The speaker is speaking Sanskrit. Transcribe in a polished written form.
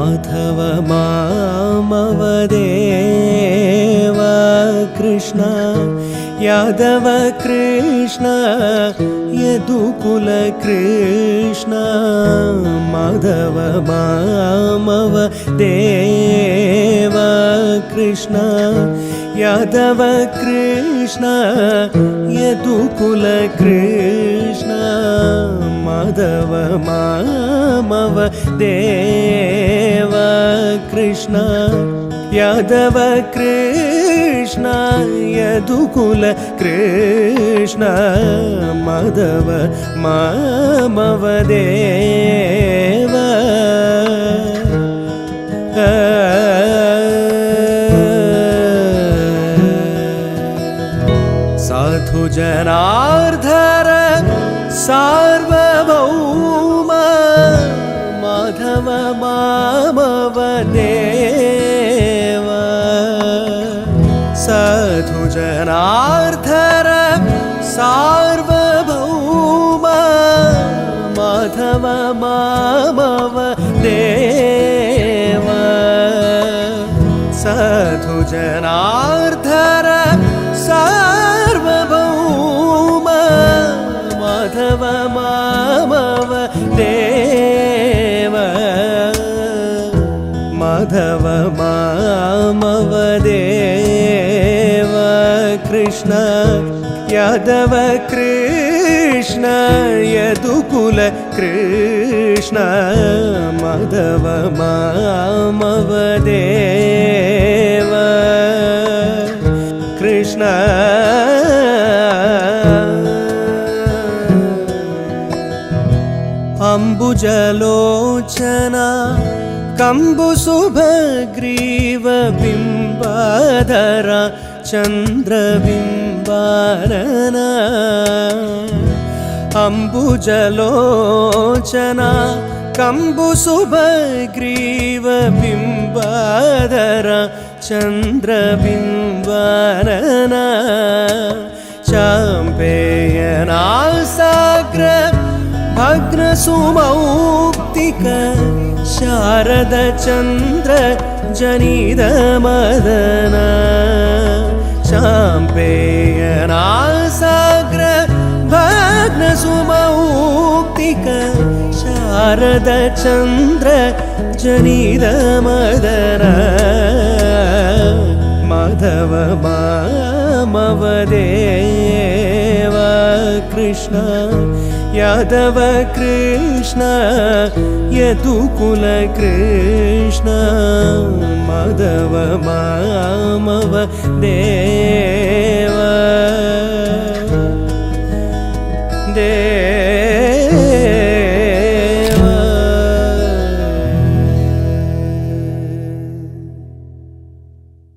माधव मामव देव कृष्ण यादव कृष्ण यदुकुल कृष्ण माधव मामव देव कृष्ण यादव कृष्ण यदुकुल कृष्ण माधव मामव देव कृष्ण यादव कृष्ण यदुकुल कृष्ण माधव मामव देव साधु जनार्दन सार्वभौम माधव मामव देव साधु जनार्दन सार्वभौम माधव मामव देव साधु जनार्दन सार्वभौम माधव मामव देव माधव मामव देव कृष्ण यादव कृष्ण यदुकुल कृष्ण माधव मामव देव कृष्ण अम्बुजलोचना कम्बुसुभग्रीव बिम्बाधर चन्द्रबिम्बानन अम्बुजलोचना कम्बुसुभग्रीव बिम्बाधर चन्द्रबिम्बानन चाम्पेयनासाग्र भग्नसुमौक्तिक शारद चन्द्र जनिद मदन चाम्पेयनासाग्र भग्नसुमौक्तिक शारद चन्द्र जनिद मदन माधव मामव देव कृष्ण यादव कृष्ण यदुकुल कृष्ण माधव मामव देव देव